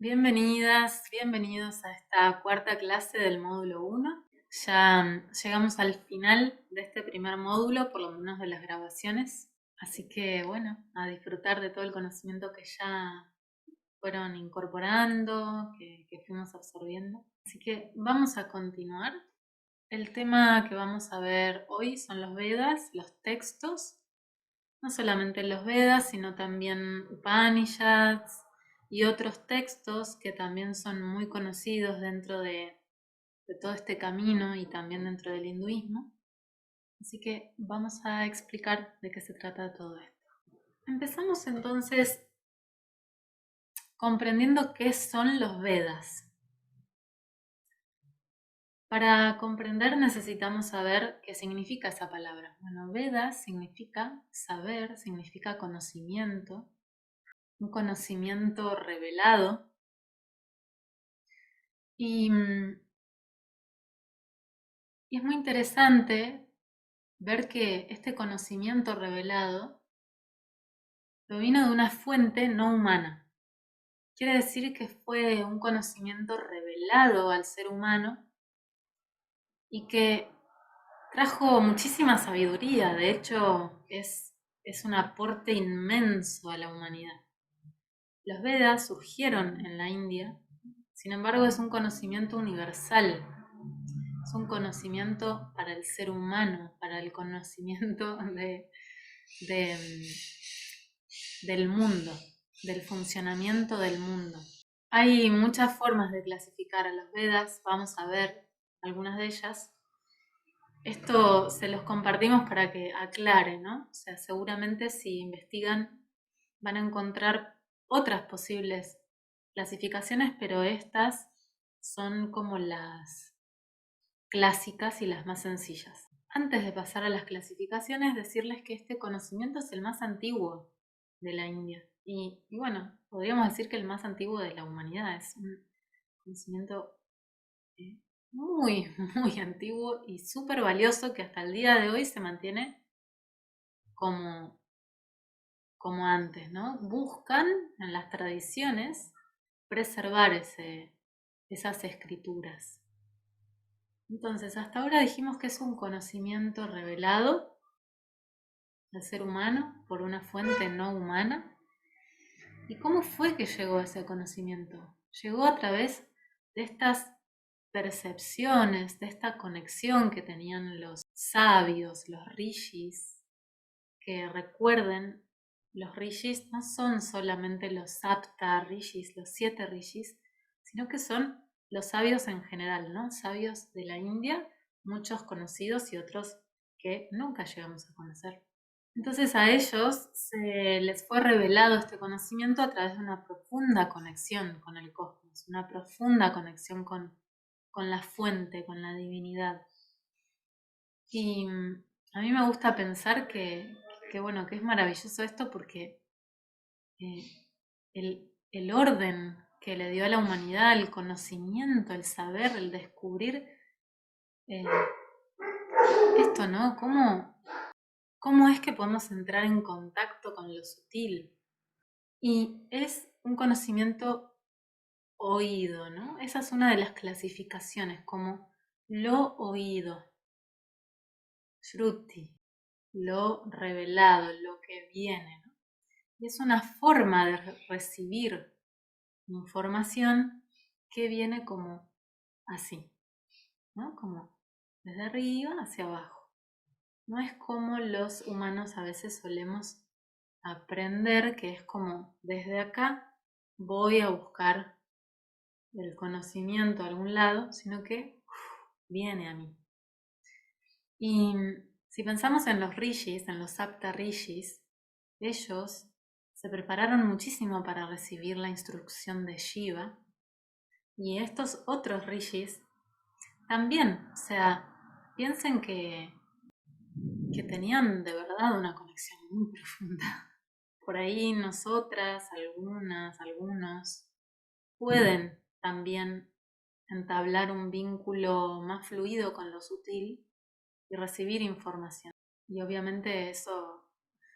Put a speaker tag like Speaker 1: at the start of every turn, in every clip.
Speaker 1: Bienvenidas, bienvenidos a esta cuarta clase del módulo 1. Ya llegamos al final de este primer módulo, por lo menos de las grabaciones. Así que bueno, a disfrutar de todo el conocimiento que ya fueron incorporando, que fuimos absorbiendo. Así que vamos a continuar. El tema que vamos a ver hoy son los Vedas, los textos. No solamente los Vedas, sino también Upanishads y otros textos que también son muy conocidos dentro de todo este camino y también dentro del hinduismo. Así que vamos a explicar de qué se trata todo esto. Empezamos entonces comprendiendo qué son los Vedas. Para comprender necesitamos saber qué significa esa palabra. Bueno, Veda significa saber, significa conocimiento, un conocimiento revelado. Y es muy interesante ver que este conocimiento revelado provino de una fuente no humana. Quiere decir que fue un conocimiento revelado al ser humano y que trajo muchísima sabiduría. De hecho, es un aporte inmenso a la humanidad. Los Vedas surgieron en la India, sin embargo es un conocimiento universal. Es un conocimiento para el ser humano, para el conocimiento de, del mundo, del funcionamiento del mundo. Hay muchas formas de clasificar a los Vedas, vamos a ver algunas de ellas. Esto se los compartimos para que aclare, ¿no? O sea, seguramente si investigan van a encontrar otras posibles clasificaciones, pero estas son como las clásicas y las más sencillas. Antes de pasar a las clasificaciones, decirles que este conocimiento es el más antiguo de la India. Y bueno, podríamos decir que el más antiguo de la humanidad. Es un conocimiento muy, muy antiguo y súper valioso que hasta el día de hoy se mantiene como, como antes, ¿no? Buscan en las tradiciones preservar esas escrituras. Entonces, hasta ahora dijimos que es un conocimiento revelado al ser humano por una fuente no humana. ¿Y cómo fue que llegó a ese conocimiento? Llegó a través de estas percepciones, de esta conexión que tenían los sabios, los rishis, que recuerden, los rishis no son solamente los sapta rishis, los 7 rishis, sino que son los sabios en general, ¿no? Sabios de la India, muchos conocidos y otros que nunca llegamos a conocer. Entonces a ellos se les fue revelado este conocimiento a través de una profunda conexión con el cosmos, una profunda conexión con la fuente, con la divinidad. Y a mí me gusta pensar que bueno, que es maravilloso esto porque el orden que le dio a la humanidad, el conocimiento, el saber, el descubrir eh, esto, ¿no? ¿Cómo es que podemos entrar en contacto con lo sutil? Y es un conocimiento oído, ¿no? Esa es una de las clasificaciones, como lo oído, shruti, lo revelado, lo que viene, ¿no? Y es una forma de recibir información que viene como así, ¿no? Como desde arriba hacia abajo. No es como los humanos a veces solemos aprender, que es como desde acá voy a buscar el conocimiento a algún lado, sino que viene a mí. Y si pensamos en los rishis, en los sapta rishis, ellos se prepararon muchísimo para recibir la instrucción de Shiva. Y estos otros rishis también, o sea, piensen que tenían de verdad una conexión muy profunda. Por ahí nosotras, algunos, pueden también entablar un vínculo más fluido con lo sutil y recibir información. Y obviamente eso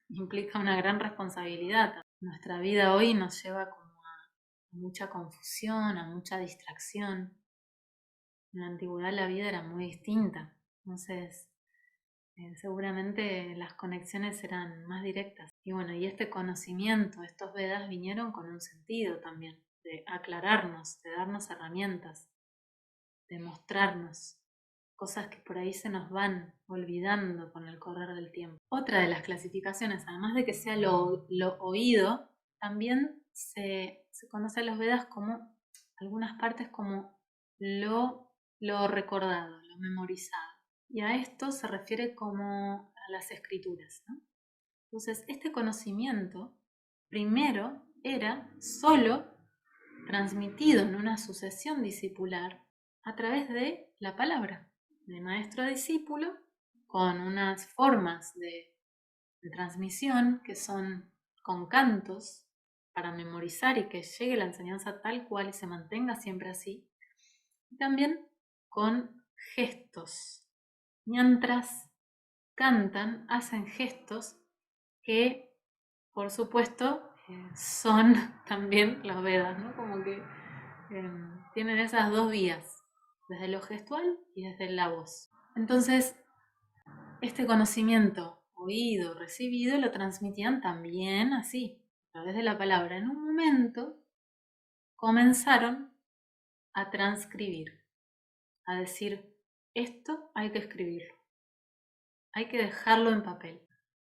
Speaker 1: implica una gran responsabilidad. Nuestra vida hoy nos lleva como a mucha confusión, a mucha distracción. En la antigüedad la vida era muy distinta, entonces seguramente las conexiones eran más directas. Y bueno, y este conocimiento, estos Vedas vinieron con un sentido también, de aclararnos, de darnos herramientas, de mostrarnos cosas que por ahí se nos van olvidando con el correr del tiempo. Otra de las clasificaciones, además de que sea lo oído, también se conoce a los Vedas como algunas partes como lo recordado, lo memorizado. Y a esto se refiere como a las escrituras, ¿no? Entonces, este conocimiento primero era solo transmitido en una sucesión discipular a través de la palabra, de maestro a discípulo, con unas formas de transmisión que son con cantos para memorizar y que llegue la enseñanza tal cual y se mantenga siempre así. Y también con gestos. Mientras cantan, hacen gestos que, por supuesto, son también los Vedas, ¿no? Como que tienen esas dos vías, desde lo gestual y desde la voz. Entonces, este conocimiento oído, recibido, lo transmitían también así, a través de la palabra. En un momento comenzaron a transcribir, a decir, esto hay que escribirlo, hay que dejarlo en papel.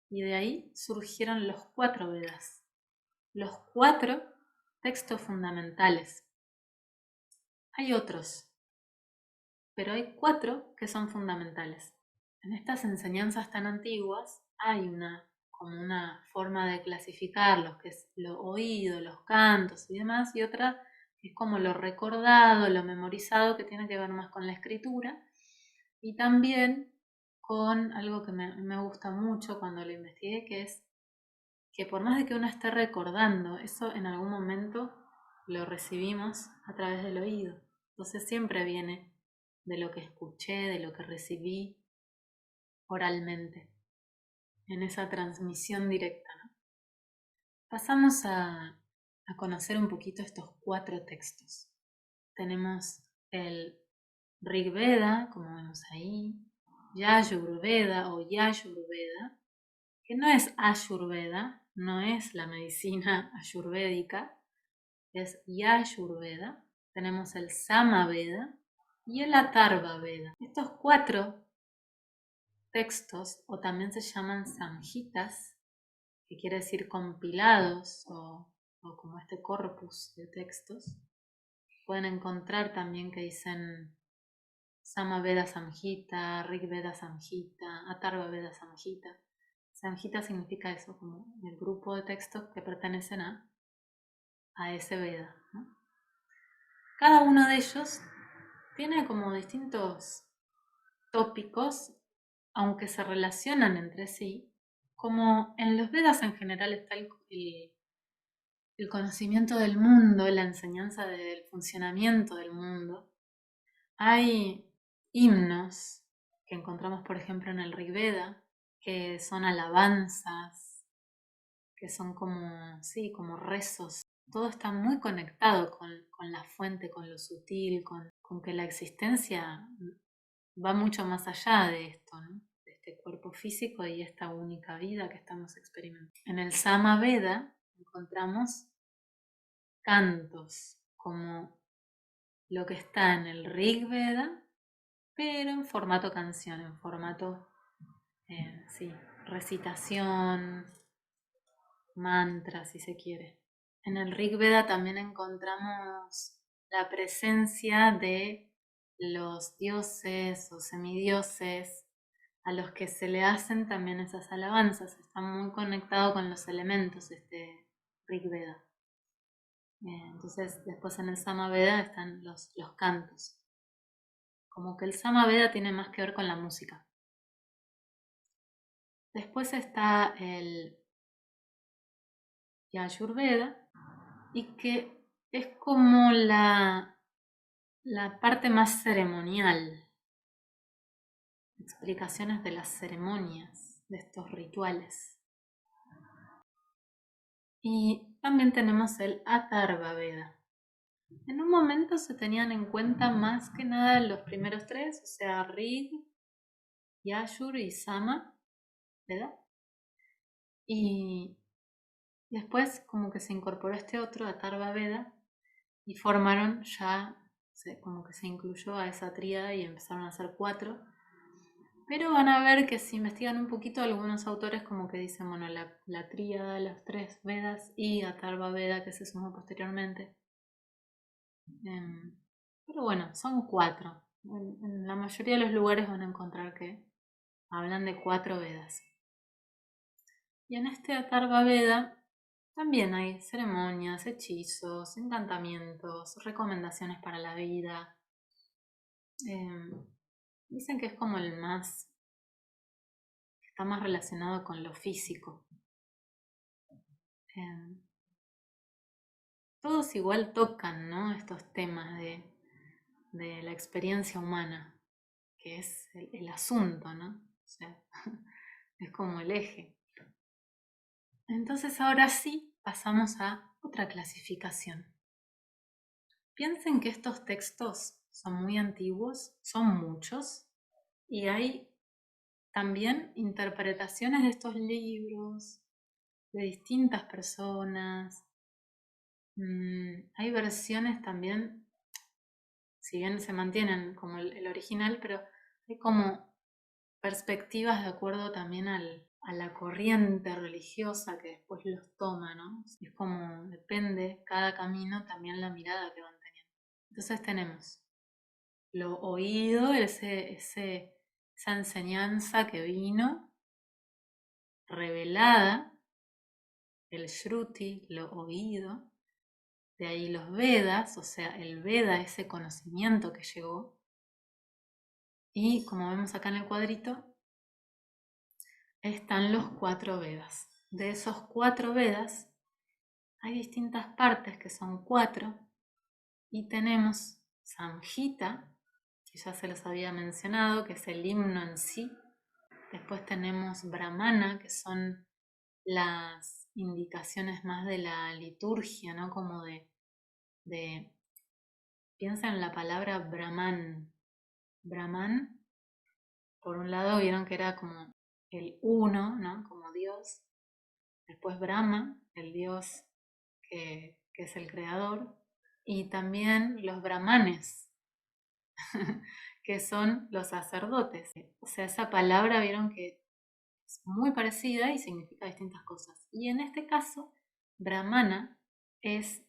Speaker 1: Y de ahí surgieron los 4 Vedas, los 4 textos fundamentales. Hay otros, pero hay 4 que son fundamentales. En estas enseñanzas tan antiguas hay como una forma de clasificarlos, que es lo oído, los cantos y demás, y otra que es como lo recordado, lo memorizado, que tiene que ver más con la escritura, y también con algo que me gusta mucho cuando lo investigué, que es que por más de que uno esté recordando, eso en algún momento lo recibimos a través del oído. Entonces siempre viene de lo que escuché, de lo que recibí oralmente, en esa transmisión directa, ¿no? Pasamos a conocer un poquito estos 4 textos. Tenemos el Rig Veda, como vemos ahí, Yajurveda o Yajurveda, que no es Ayurveda, no es la medicina ayurvédica, es Yajurveda. Tenemos el Samaveda y el Atharva Veda. Estos 4 textos, o también se llaman samhitas, que quiere decir compilados o como este corpus de textos, pueden encontrar también que dicen Samaveda Samhita, Rigveda Samhita, Atharva Veda Samhita. Samhita significa eso, como el grupo de textos que pertenecen a ese Veda, ¿no? Cada uno de ellos tiene como distintos tópicos, aunque se relacionan entre sí, como en los Vedas en general está el conocimiento del mundo, la enseñanza del funcionamiento del mundo. Hay himnos que encontramos, por ejemplo, en el Rig Veda, que son alabanzas, que son como, sí, como rezos. Todo está muy conectado con la fuente, con lo sutil, con que la existencia va mucho más allá de esto, ¿no? De este cuerpo físico y esta única vida que estamos experimentando. En el Samaveda encontramos cantos como lo que está en el Rig Veda, pero en formato canción, en formato, sí, recitación, mantra, si se quiere. En el Rig Veda también encontramos la presencia de los dioses o semidioses a los que se le hacen también esas alabanzas. Está muy conectado con los elementos este Rig Veda. Entonces después en el Samaveda están los cantos. Como que el Samaveda tiene más que ver con la música. Después está el Yajurveda y que es como la parte más ceremonial, explicaciones de las ceremonias, de estos rituales. Y también tenemos el Atharva Veda, En un momento se tenían en cuenta más que nada los primeros tres, o sea, Rig, Yajur y Sama, ¿verdad? Y después como que se incorporó este otro, Atharva Veda, y formaron ya, como que se incluyó a esa tríada y empezaron a hacer cuatro. Pero van a ver que si investigan un poquito, algunos autores como que dicen, bueno, la tríada, los tres Vedas y Atharva Veda que se sumó posteriormente. Em, pero bueno, son cuatro. En la mayoría de los lugares van a encontrar que hablan de cuatro Vedas. Y en este Atharva Veda también hay ceremonias, hechizos, encantamientos, recomendaciones para la vida. Dicen que es como el más, está más relacionado con lo físico. Em, Todos igual tocan, ¿no? Estos temas de la experiencia humana, que es el asunto, ¿no? O sea, es como el eje. Entonces ahora sí pasamos a otra clasificación. Piensen que estos textos son muy antiguos, son muchos, y hay también interpretaciones de estos libros de distintas personas. Hay versiones también, si bien se mantienen como el original, pero hay como perspectivas de acuerdo también a la corriente religiosa que después los toma, ¿no? Es como depende cada camino también la mirada que van teniendo. Entonces tenemos lo oído, esa enseñanza que vino revelada, el Shruti, lo oído, de ahí los Vedas, o sea, el Veda, ese conocimiento que llegó, y como vemos acá en el cuadrito, están los cuatro Vedas. De esos cuatro Vedas hay distintas partes que son cuatro, y tenemos Samhita, que ya se los había mencionado, que es el himno en sí. Después tenemos Brahmana, que son las indicaciones más de la liturgia, ¿no? Como de piensa en la palabra Brahman. Brahman, por un lado vieron que era como el uno, ¿no? Como Dios. Después Brahma, el Dios que es el creador. Y también los brahmanes, que son los sacerdotes. O sea, esa palabra vieron que es muy parecida y significa distintas cosas. Y en este caso, Brahmana es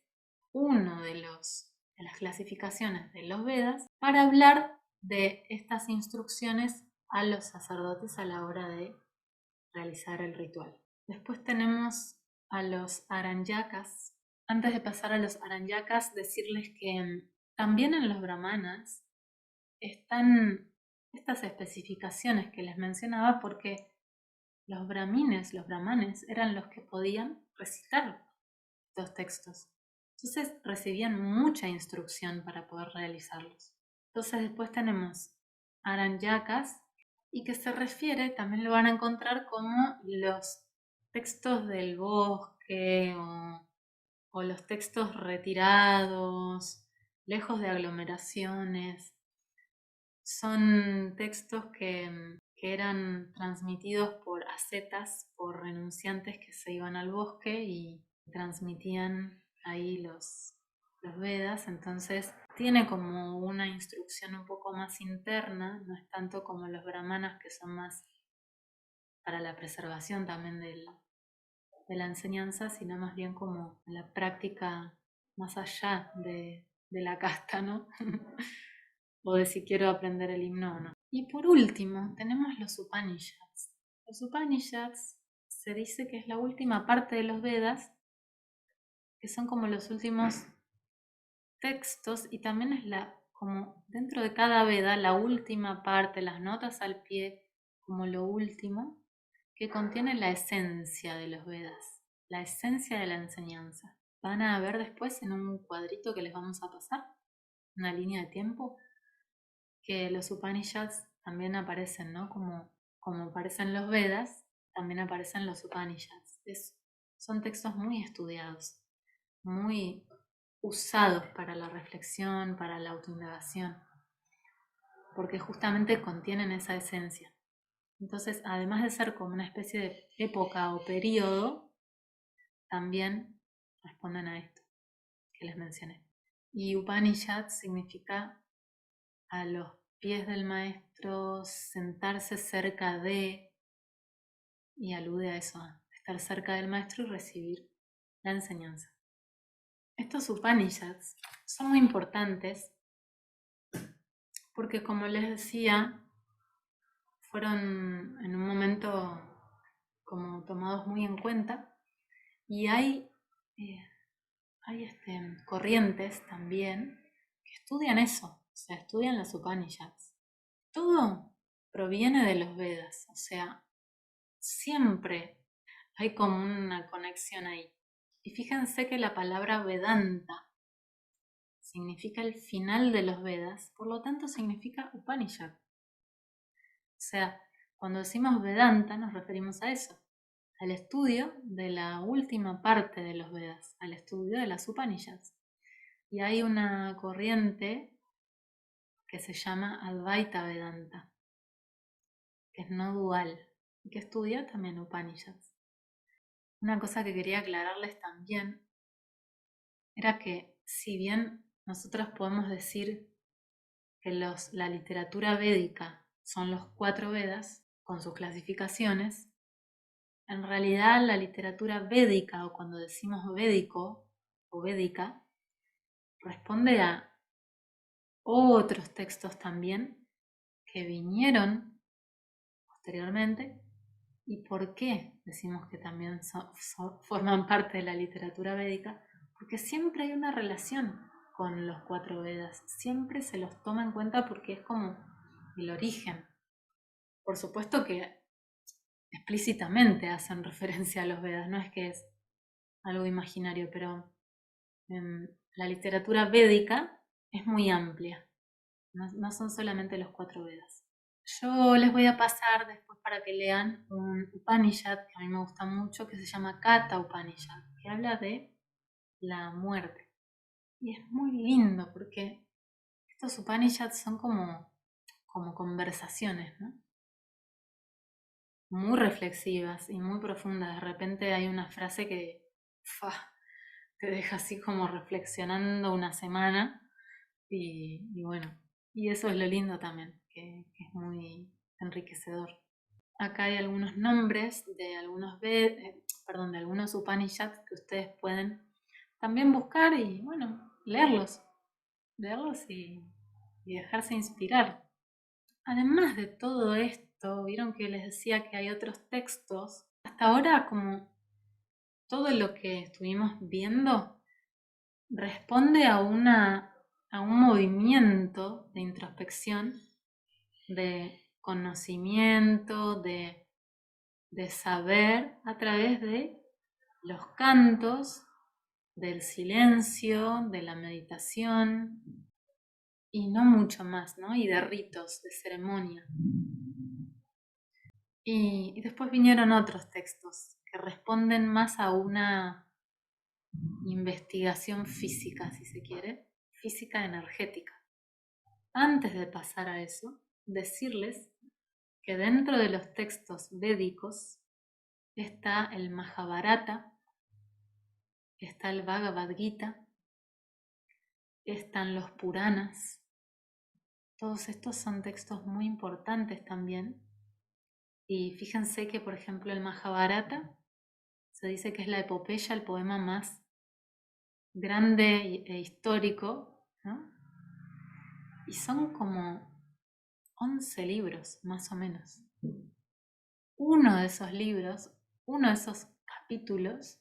Speaker 1: uno de las clasificaciones de los Vedas para hablar de estas instrucciones a los sacerdotes a la hora de realizar el ritual. Después tenemos a los Aranyakas. Antes de pasar a los Aranyakas, decirles que también en los Brahmanas están estas especificaciones que les mencionaba porque los los brahmanes, eran los que podían recitar los textos. Entonces recibían mucha instrucción para poder realizarlos. Entonces después tenemos Aranyakas y que se refiere, también lo van a encontrar como los textos del bosque o los textos retirados, lejos de aglomeraciones. Son textos que eran transmitidos por ascetas, por renunciantes que se iban al bosque y transmitían ahí los Vedas. Entonces tiene como una instrucción un poco más interna, no es tanto como los brahmanas que son más para la preservación también de la enseñanza, sino más bien como la práctica más allá de la casta, ¿no? O de si quiero aprender el himno o no. Y por último, tenemos los Upanishads. Los Upanishads se dice que es la última parte de los Vedas, que son como los últimos textos y también es como dentro de cada Veda, la última parte, las notas al pie, como lo último, que contiene la esencia de los Vedas, la esencia de la enseñanza. Van a ver después en un cuadrito que les vamos a pasar, una línea de tiempo, que los Upanishads también aparecen, ¿no? Como aparecen los Vedas, también aparecen los Upanishads. Son textos muy estudiados, muy usados para la reflexión, para la autoindagación, porque justamente contienen esa esencia. Entonces, además de ser como una especie de época o periodo, también responden a esto que les mencioné. Y Upanishad significa a los pies del maestro, sentarse cerca de, y alude a eso, a estar cerca del maestro y recibir la enseñanza. Estos Upanishads son muy importantes porque, como les decía, fueron en un momento como tomados muy en cuenta, y hay corrientes también que estudian eso, o sea, estudian las Upanishads. Todo proviene de los Vedas, o sea, siempre hay como una conexión ahí. Y fíjense que la palabra Vedanta significa el final de los Vedas, por lo tanto significa Upanishad. O sea, cuando decimos Vedanta nos referimos a eso, al estudio de la última parte de los Vedas, al estudio de las Upanishads. Y hay una corriente que se llama Advaita Vedanta, que es no dual, y que estudia también Upanishads. Una cosa que quería aclararles también era que, si bien nosotros podemos decir que la literatura védica son los 4 Vedas con sus clasificaciones, en realidad la literatura védica, o cuando decimos védico o védica, responde a otros textos también que vinieron posteriormente. ¿Y por qué decimos que también forman parte de la literatura védica? Porque siempre hay una relación con los 4 Vedas, siempre se los toma en cuenta porque es como el origen. Por supuesto que explícitamente hacen referencia a los Vedas, no es que es algo imaginario, pero la literatura védica es muy amplia, no son solamente los 4 Vedas. Yo les voy a pasar después para que lean un Upanishad que a mí me gusta mucho, que se llama Katha Upanishad, que habla de la muerte. Y es muy lindo porque estos Upanishads son como conversaciones, ¿no? Muy reflexivas y muy profundas. De repente hay una frase que te deja así como reflexionando una semana, y bueno, y eso es lo lindo también, que es muy enriquecedor. Acá hay algunos nombres de de algunos Upanishads que ustedes pueden también buscar y, bueno, leerlos y dejarse inspirar. Además de todo esto, vieron que les decía que hay otros textos. Hasta ahora, como todo lo que estuvimos viendo responde a un movimiento de introspección, de conocimiento, de saber a través de los cantos, del silencio, de la meditación y no mucho más, ¿no? Y de ritos, de ceremonia. Y después vinieron otros textos que responden más a una investigación física, si se quiere, física energética. Antes de pasar a eso, decirles que dentro de los textos védicos está el Mahabharata, está el Bhagavad Gita, están los Puranas. Todos estos son textos muy importantes también. Y fíjense que, por ejemplo, el Mahabharata se dice que es la epopeya, el poema más grande e histórico, ¿no? Y son como 11 libros, más o menos. Uno de esos libros, uno de esos capítulos,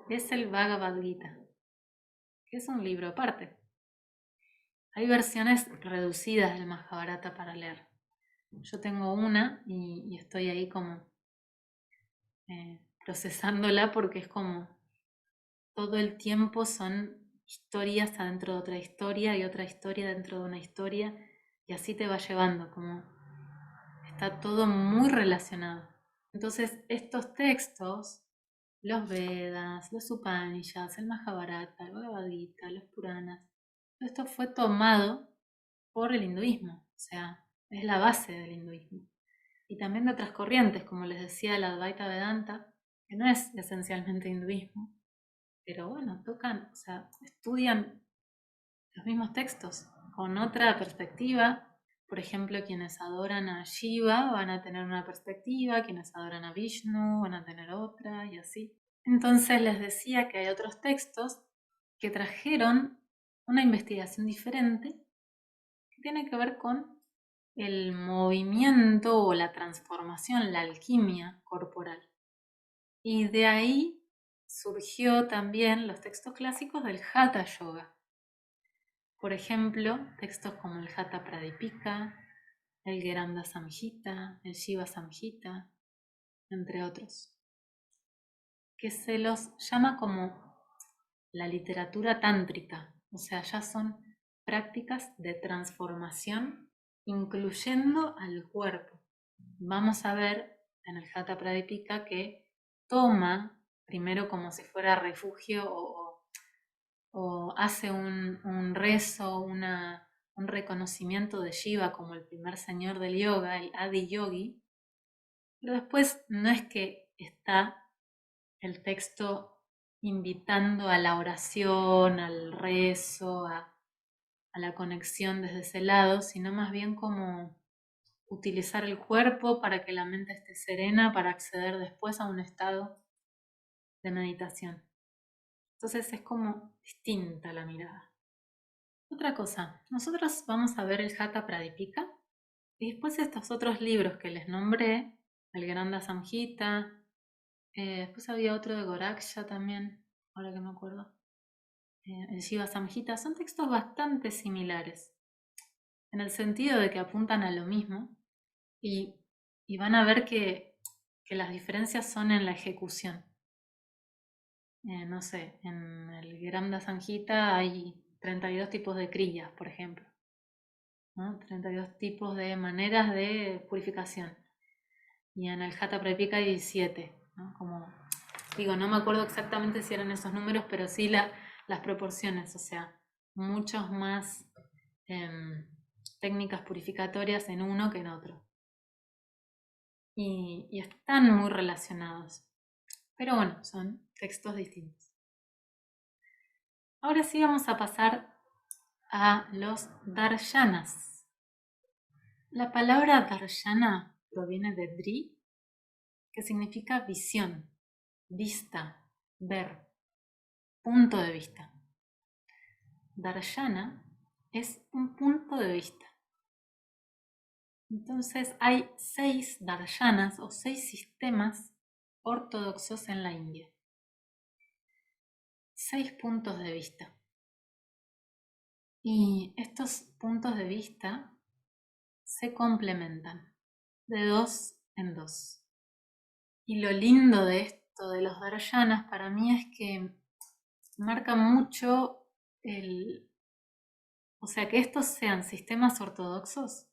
Speaker 1: es el Bhagavad Gita, que es un libro aparte. Hay versiones reducidas del Mahabharata para leer. Yo tengo una y estoy ahí como procesándola, porque es como todo el tiempo son historias adentro de otra historia y otra historia dentro de una historia, y así te va llevando, como está todo muy relacionado. Entonces estos textos los Vedas, los Upanishads, el Mahabharata, el Bhagavad Gita, los Puranas. Todo esto fue tomado por el hinduismo, o sea, es la base del hinduismo. Y también de otras corrientes, como les decía, la Advaita Vedanta, que no es esencialmente hinduismo, pero bueno, tocan, o sea, estudian los mismos textos con otra perspectiva. Por ejemplo, quienes adoran a Shiva van a tener una perspectiva, quienes adoran a Vishnu van a tener otra y así. Entonces les decía que hay otros textos que trajeron una investigación diferente que tiene que ver con el movimiento o la transformación, la alquimia corporal. Y de ahí surgió también los textos clásicos del Hatha Yoga. Por ejemplo, textos como el Hatha Pradipika, el Gheranda Samhita, el Shiva Samhita, entre otros, que se los llama como la literatura tántrica, o sea, ya son prácticas de transformación incluyendo al cuerpo. Vamos a ver en el Hatha Pradipika que toma primero como si fuera refugio o hace un rezo, un reconocimiento de Shiva como el primer señor del yoga, el Adi Yogi, pero después no es que está el texto invitando a la oración, al rezo, a la conexión desde ese lado, sino más bien como utilizar el cuerpo para que la mente esté serena para acceder después a un estado de meditación. Entonces es como distinta la mirada. Otra cosa, nosotros vamos a ver el Hatha Pradipika y después estos otros libros que les nombré, el Granda Samhita, después había otro de Goraksha también, ahora que me acuerdo, el Shiva Samhita, son textos bastante similares, en el sentido de que apuntan a lo mismo y, y van a ver que las diferencias son en la ejecución. No sé, en el Gramda Sanjita hay 32 tipos de crillas, por ejemplo, ¿no? 32 tipos de maneras de purificación. Y en el Hatha Pradipika hay 17, ¿no? Como digo, no me acuerdo exactamente si eran esos números, pero sí las proporciones, o sea, muchos más técnicas purificatorias en uno que en otro. Y están muy relacionados. Pero bueno, son textos distintos. Ahora sí vamos a pasar a los darshanas. La palabra darshana proviene de dri, que significa visión, vista, ver, punto de vista. Darshana es un punto de vista. Entonces hay 6 darshanas o 6 sistemas ortodoxos en la India. 6 puntos de vista. Y estos puntos de vista se complementan de 2 en 2. Y lo lindo de esto de los darshanas para mí es que marca mucho o sea, que estos sean sistemas ortodoxos,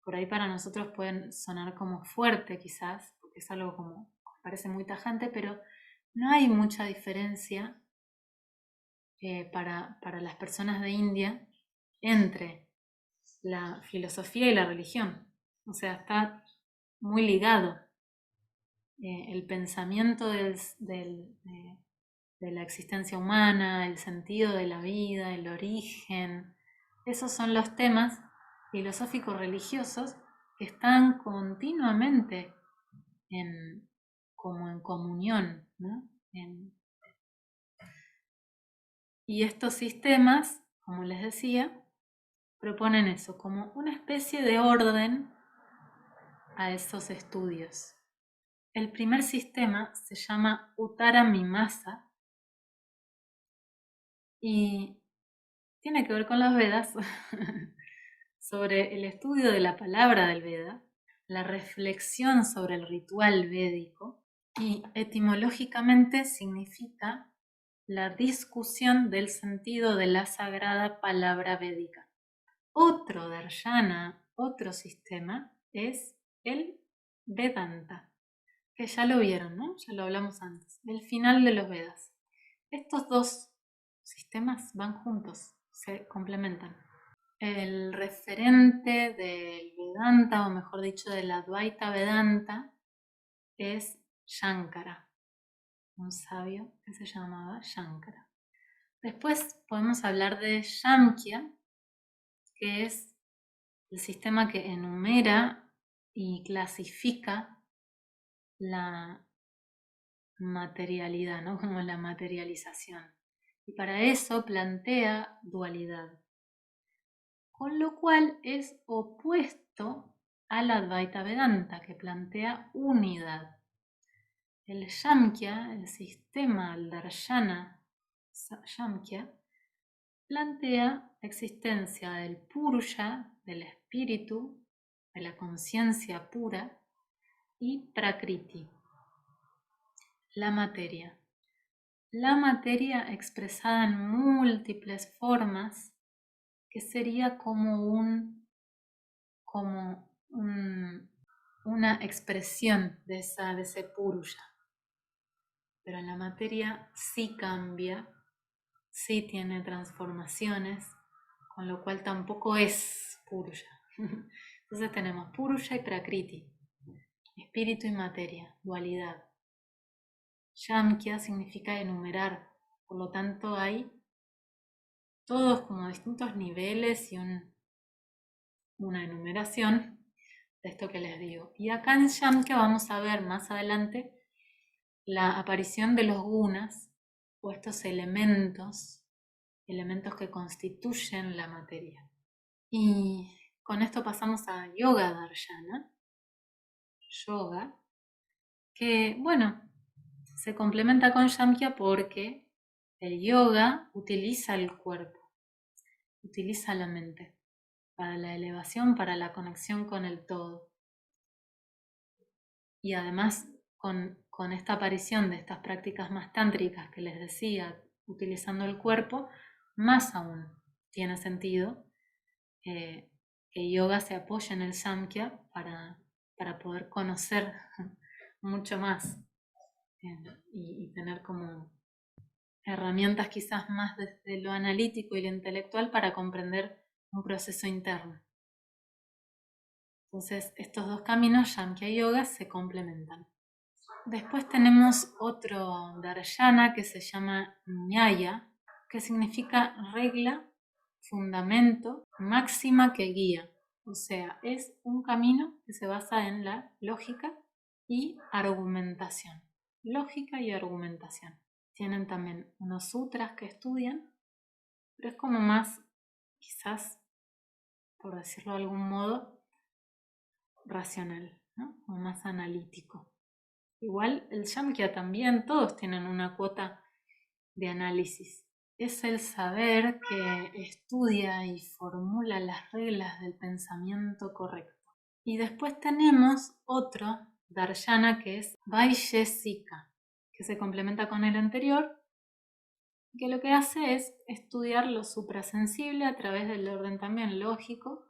Speaker 1: por ahí para nosotros pueden sonar como fuerte quizás, porque es algo como, parece muy tajante, pero no hay mucha diferencia para las personas de India entre la filosofía y la religión. O sea, está muy ligado. El pensamiento de la existencia humana, el sentido de la vida, el origen, esos son los temas filosóficos religiosos que están continuamente como en comunión, ¿no? Y estos sistemas, como les decía, proponen eso, como una especie de orden a esos estudios. El primer sistema se llama Uttara Mimasa y tiene que ver con los Vedas, sobre el estudio de la palabra del Veda, la reflexión sobre el ritual védico y etimológicamente significa la discusión del sentido de la sagrada palabra védica. Otro darshana, otro sistema, es el Vedanta. que ya lo vieron, ¿no? Ya lo hablamos antes. El final de los Vedas. Estos dos sistemas van juntos, se complementan. El referente del Vedanta, o mejor dicho, del Advaita Vedanta, es Shankara, un sabio que se llamaba Shankara. Después podemos hablar de Samkhya, que es el sistema que enumera y clasifica la materialidad, ¿no? Como la materialización. Y para eso plantea dualidad, con lo cual es opuesto al Advaita Vedanta, que plantea unidad. El Samkhya, el sistema, el Darshana Samkhya, plantea la existencia del Purusha, del espíritu, de la conciencia pura, y Prakriti, la materia. La materia expresada en múltiples formas, que sería como una expresión de ese Purusha. Pero la materia sí cambia, sí tiene transformaciones, con lo cual tampoco es Purusha. Entonces tenemos Purusha y Prakriti, espíritu y materia, dualidad. Samkhya significa enumerar, por lo tanto hay todos como distintos niveles y una enumeración de esto que les digo. Y acá en Samkhya vamos a ver más adelante la aparición de los gunas, o estos elementos que constituyen la materia. Y con esto pasamos a Yoga Darshana, yoga, que bueno, se complementa con Samkhya porque el yoga utiliza el cuerpo, utiliza la mente para la elevación, para la conexión con el todo. Y además con esta aparición de estas prácticas más tántricas que les decía, utilizando el cuerpo, más aún tiene sentido que yoga se apoye en el Samkhya para poder conocer mucho más y tener como herramientas quizás más desde lo analítico y lo intelectual para comprender un proceso interno. Entonces estos dos caminos, Samkhya y Yoga, se complementan. Después tenemos otro Darshana que se llama Nyaya, que significa regla, fundamento, máxima que guía. O sea, es un camino que se basa en la lógica y argumentación. Lógica y argumentación. Tienen también unos sutras que estudian, pero es como más, quizás, por decirlo de algún modo, racional, ¿no? O más analítico. Igual el Samkhya también, todos tienen una cuota de análisis. Es el saber que estudia y formula las reglas del pensamiento correcto. Y después tenemos otro Darshana que es Vaishesika, que se complementa con el anterior, que lo que hace es estudiar lo suprasensible a través del orden también lógico,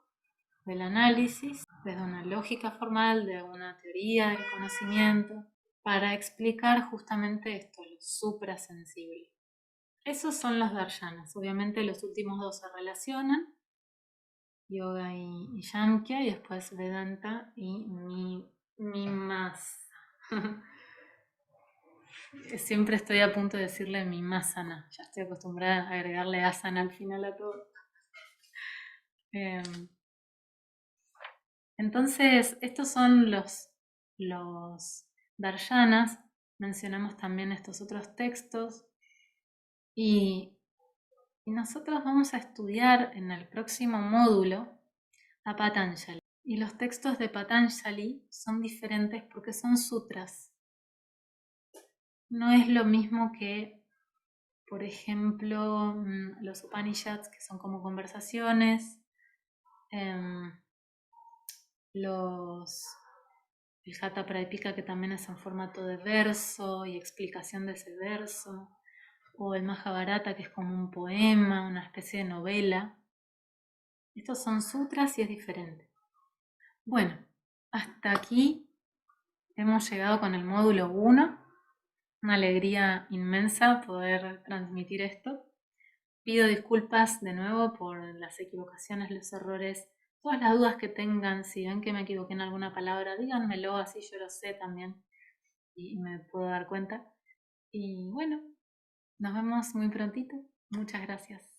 Speaker 1: del análisis, desde una lógica formal, de una teoría del conocimiento, para explicar justamente esto, lo suprasensible. Esos son los darshanas. Obviamente los últimos dos se relacionan, yoga y Samkhya, y después Vedanta y Mimamsa. Siempre estoy a punto de decirle Mimasana. Ya estoy acostumbrada a agregarle asana al final a todo. Entonces, estos son los darshanas. Mencionamos también estos otros textos. Y nosotros vamos a estudiar en el próximo módulo a Patanjali. Y los textos de Patanjali son diferentes porque son sutras. No es lo mismo que, por ejemplo, los Upanishads, que son como conversaciones, el Hatha Pradipika, que también es en formato de verso y explicación de ese verso, o el Mahabharata, que es como un poema, una especie de novela. Estos son sutras y es diferente. Bueno, hasta aquí hemos llegado con el módulo 1. Una alegría inmensa poder transmitir esto. Pido disculpas de nuevo por las equivocaciones, los errores, todas las dudas que tengan. Si ven que me equivoqué en alguna palabra, díganmelo, así yo lo sé también y me puedo dar cuenta. Y bueno, nos vemos muy prontito. Muchas gracias.